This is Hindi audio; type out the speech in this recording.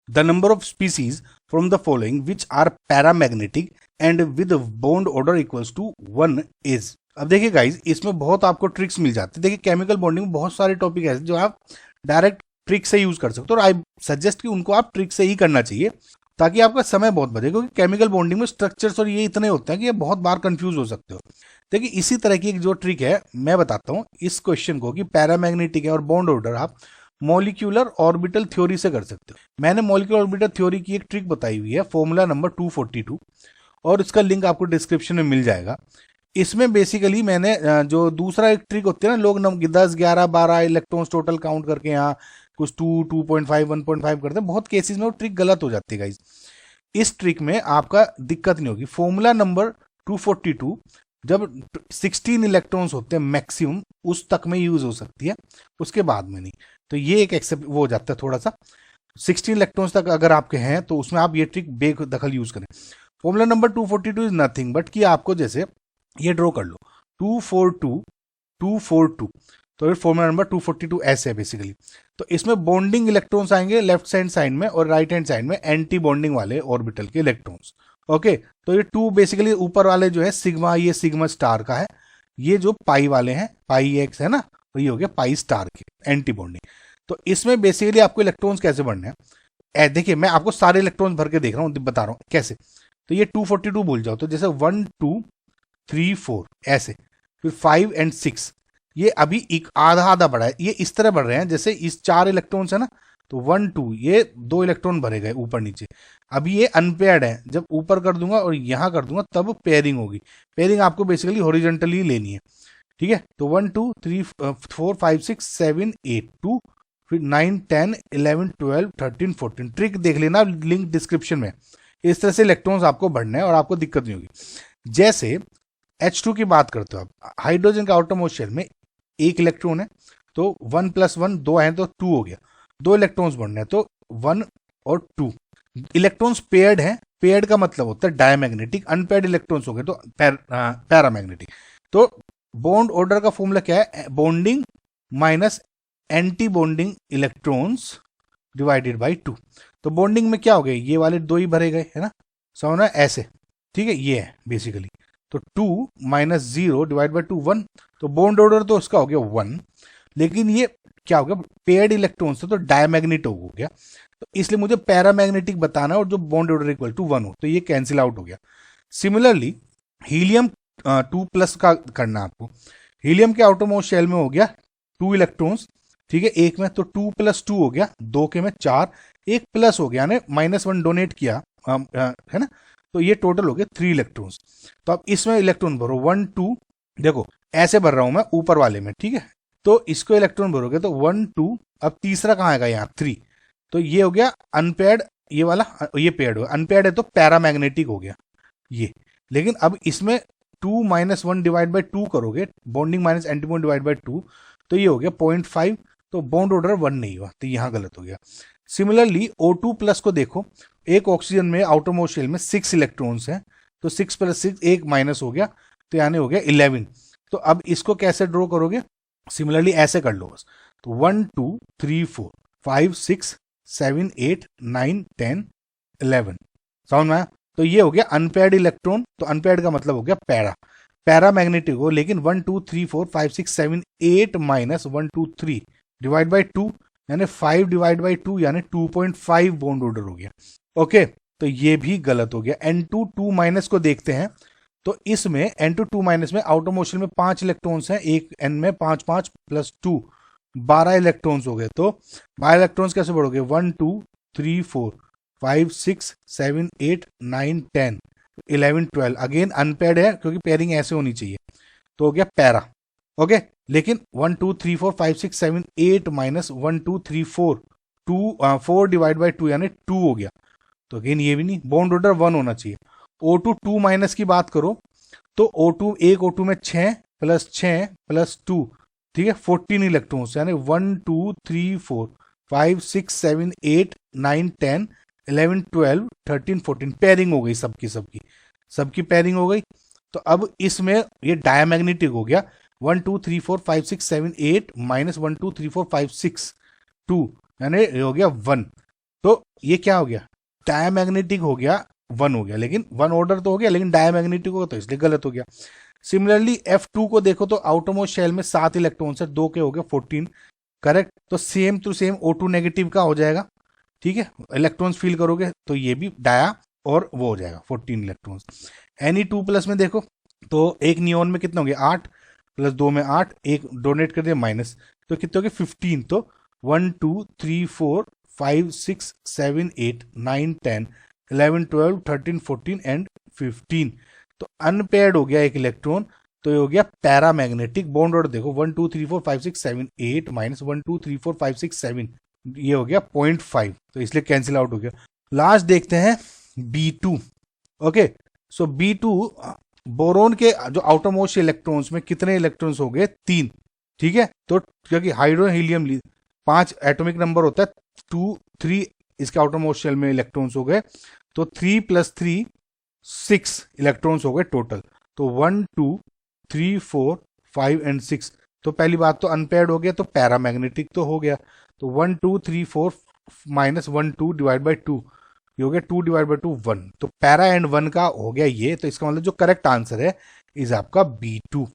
The number of species from the following which are paramagnetic and with bond order equals to 1 इज। अब देखिए गाइज, इसमें बहुत आपको ट्रिक्स मिल जाते हैं। देखिए केमिकल बॉन्डिंग में बहुत सारे टॉपिक ऐसे जो आप डायरेक्ट ट्रिक से यूज कर सकते हो, और आई सजेस्ट कि उनको आप ट्रिक से ही करना चाहिए ताकि आपका समय बहुत बचे, क्योंकि केमिकल बॉन्डिंग में स्ट्रक्चर्स और ये इतने होते हैं कि ये बहुत बार कंफ्यूज हो सकते हो। देखिए इसी तरह की एक जो ट्रिक है मैं बताता हूँ इस क्वेश्चन को, कि पैरामैग्नेटिक है और बॉन्ड ऑर्डर आप मॉलिक्यूलर ऑर्बिटल थ्योरी से कर सकते हो। मैंने मॉलिक्यूलर ऑर्बिटल थ्योरी की एक ट्रिक बताई हुई है, फॉर्मूला नंबर 242, और इसका लिंक आपको डिस्क्रिप्शन में मिल जाएगा। इसमें बेसिकली मैंने जो दूसरा एक ट्रिक होती है ना, लोग 10 11 12 इलेक्ट्रॉन्स टोटल काउंट करके यहाँ कुछ 2 2.5 1.5 करते हैं, बहुत केसेस में वो ट्रिक गलत हो जाती है गाइज। इस ट्रिक में आपका दिक्कत नहीं होगी। फॉर्मूला नंबर 242 जब 16 इलेक्ट्रॉन्स होते हैं मैक्सिमम, उस तक में यूज हो सकती है, उसके बाद में नहीं। तो ये एक एक्सेप्ट वो हो जाता है थोड़ा सा, 16 इलेक्ट्रॉन्स तक अगर आपके हैं तो उसमें आप ये ट्रिक बेदखल यूज करें। Formula number 242 is nothing but कि आपको जैसे ये ड्रॉ कर लो 242 242, तो ये फॉर्मूला नंबर 242 ऐसे है बेसिकली। तो इसमें बॉन्डिंग इलेक्ट्रॉन्स आएंगे लेफ्ट हैंड साइड में, और राइट हैंड साइड में एंटी बॉन्डिंग वाले ऑर्बिटल के इलेक्ट्रॉन्स। ओके, तो ये 2 बेसिकली ऊपर वाले जो है सिग्मा, ये सिग्मा स्टार का है, ये जो पाई वाले हैं पाई एक्स है ना, तो ये हो गया पाई स्टार के एंटी बॉन्डिंग। तो इसमें बेसिकली आपको इलेक्ट्रॉन्स कैसे बढ़ने हैं, देखिए मैं आपको सारे इलेक्ट्रॉन्स भर के देख रहा हूँ, बता रहा हूँ कैसे। तो ये 242 भूल जाओ, तो जैसे 1 2 3 4 ऐसे, फिर 5 एंड 6, ये अभी एक आधा आधा बढ़ा है, ये इस तरह बढ़ रहे हैं जैसे इस 4 इलेक्ट्रॉन्स है ना, तो 1 2 ये 2 इलेक्ट्रॉन भरे गए ऊपर नीचे। अभी ये अनपेयर्ड है, जब ऊपर कर दूंगा और यहां कर दूंगा तब पेयरिंग होगी। पेयरिंग आपको बेसिकली हॉरिजॉन्टली लेनी है, ठीक है। तो 1 2 3 4 5 6 7 8 2, फिर 9 10 11 12 13 14। ट्रिक देख लेना, लिंक डिस्क्रिप्शन में। इस तरह से इलेक्ट्रॉन्स आपको बढ़ना है और आपको दिक्कत नहीं होगी। जैसे H2 की बात करते हो आप, हाइड्रोजन का आउटरमोस्ट शेल में एक इलेक्ट्रॉन है, तो 1 + 1 2 है तो 2 हो गया, 2 इलेक्ट्रॉन्स बढ़ने हैं, तो 1 और 2 इलेक्ट्रॉन्स पेयर्ड है। पेयर्ड का मतलब होता है डायमैग्नेटिक, अनपेयर्ड इलेक्ट्रॉन्स हो गए तो पैरामैग्नेटिक। तो बॉन्ड ऑर्डर का फॉर्मूला क्या है, bonding minus anti bonding electrons divided by 2। तो बॉन्डिंग में क्या हो गया, ये वाले 2 ही भरे गए है ना, समझना ऐसे, ठीक है, ये है बेसिकली। तो 2 - 0 डिवाइड बाई 2 1, तो बॉन्ड ऑर्डर तो उसका हो गया 1, लेकिन ये क्या हो गया, पेयर्ड इलेक्ट्रॉन से तो डायमैग्नेट हो गया, तो इसलिए मुझे पैरामैग्नेटिक बताना है, और जो बॉन्ड ऑर्डर इक्वल टू 1 हो, तो ये कैंसिल आउट हो गया। सिमिलरली हीलियम 2+ का करना आपको। हीलियम के आउटरमोस्ट शेल में हो गया 2 इलेक्ट्रॉन्स, ठीक है, एक में, तो 2 + 2 हो गया, 2 के में 4, एक प्लस हो गया ने -1 डोनेट किया है ना, तो ये टोटल हो गया 3 इलेक्ट्रॉन्स। तो अब इसमें इलेक्ट्रॉन भरो 1 2, देखो ऐसे भर रहा हूं मैं ऊपर वाले में, ठीक है, तो इसको इलेक्ट्रॉन भरोगे तो 1 2, अब तीसरा कहाँ आएगा, यहाँ 3, तो ये हो गया अनपेयर्ड, ये वाला ये पेयर्ड हो, अनपेयर्ड है तो पैरामैग्नेटिक हो गया ये। लेकिन अब इसमें 2 - 1 डिवाइड बाई 2 करोगे, बॉन्डिंग माइनस एंटीबॉन्ड डिवाइड बाई 2, तो ये हो गया 0.5, तो बॉन्ड ऑर्डर 1 नहीं हुआ, तो यहाँ गलत हो गया। सिमिलरली O2+ को देखो, एक ऑक्सीजन में आउटरमोस्ट शेल में 6 इलेक्ट्रॉन्स हैं, तो 6 + 6 एक माइनस हो गया, तो यानी हो गया 11। तो अब इसको कैसे ड्रॉ करोगे, सिमिलरली ऐसे कर लो बस, तो 1 2 3 4 5 6 7 8 9 10 11, समझ में आया। तो ये हो गया अनपेयर्ड इलेक्ट्रॉन, तो अनपेयर्ड का मतलब हो गया पैरामैग्नेटिक हो, लेकिन 1 2 3 4 5 6 7 8 - 1 2 3 डिवाइड बाई 2, यानी 5 डिवाइड बाई 2 यानी 2.5 बॉन्ड ऑर्डर हो गया। ओके, तो ये भी गलत हो गया। N2 2- को देखते हैं, तो इसमें N2 2- में आउटरमोस्ट शेल में 5 इलेक्ट्रॉन्स हैं, एक N में 5 5 + 2 12 इलेक्ट्रॉन्स हो गए। तो 12 इलेक्ट्रॉन्स कैसे बढ़ोगे, 1 2 3 4 5 6 7 8 9 10 11 12, अगेन अनपेयर्ड है क्योंकि पेयरिंग ऐसे होनी चाहिए, तो हो गया पैरा। ओके, लेकिन 1 2 3 4 5 6 7 8 - 1 2 3 4 4 डिवाइड बाई 2 यानी 2 हो गया, तो अगेन ये भी नहीं, बॉन्ड ऑर्डर 1 होना चाहिए। O2 2- की बात करो, तो O2 एक O2 में 6 + 6 + 2, ठीक है, 14 इलेक्ट्रॉन्स, यानी 1 2 3 4 5 6 7 8 9 10 11 12 13 14, पेयरिंग हो गई, सबकी पेयरिंग हो गई। तो अब इसमें ये डायमैग्नेटिक हो गया, 1 2 3 4 5 6 7 8 - 1 2 3 4 5 6 2, यानी हो गया 1। तो ये क्या हो गया, डायमैग्नेटिक हो गया, वन हो गया, लेकिन वन ऑर्डर तो हो गया, लेकिन डायमैग्नेटिक हो तो इसलिए गलत हो गया। सिमिलरली F2 को देखो तो आउटरमोस्ट शेल में 7 इलेक्ट्रॉन्स है, 2 के हो गए 14, करेक्ट। तो same to same O2 negative का हो जाएगा, ठीक है, इलेक्ट्रॉन्स फील करोगे तो ये भी डाया और वो हो जाएगा 14 इलेक्ट्रॉन्स। Ne2+ में देखो तो एक नियोन में कितना हो गया 8, प्लस 2 में 8, एक डोनेट कर दिया माइनस, तो कितने हो गए 15। तो 1 2 3 4 5 6 7 8 9 10 11 12 13 14 एंड 15। तो अनपेयर्ड हो गया एक इलेक्ट्रॉन, तो ये हो गया पैरामैग्नेटिक बॉन्ड ऑर्डर। देखो 1 2 3 4 5 6 7 8 माइनस 1 2 3 4 5 6 7, ये हो गया 0.5, तो इसलिए कैंसिल आउट हो गया। लास्ट देखते हैं B2। ओके, सो B2 बोरोन के जो आउटर मोस्ट इलेक्ट्रॉन्स में कितने इलेक्ट्रॉन्स हो गए 3, ठीक है। तो क्योंकि हाइड्रोजन हीलियम 5 एटॉमिक नंबर होता है, 2 3 इसके आउटर मोस्ट शेल में इलेक्ट्रॉन्स हो गए, तो 3 + 3 6 इलेक्ट्रॉन्स हो गए टोटल। तो 1 2 3 4 5 एंड 6, तो पहली बात तो अनपेयर्ड हो गया, तो पैरामैग्नेटिक तो हो गया। तो 1 2 3 4 माइनस 1 2 डिवाइड बाई 2, ये हो गया 2 डिवाइड बाई 2 1, तो पैरा एंड 1 का हो गया ये। तो इसका मतलब जो करेक्ट आंसर है इज आपका B2।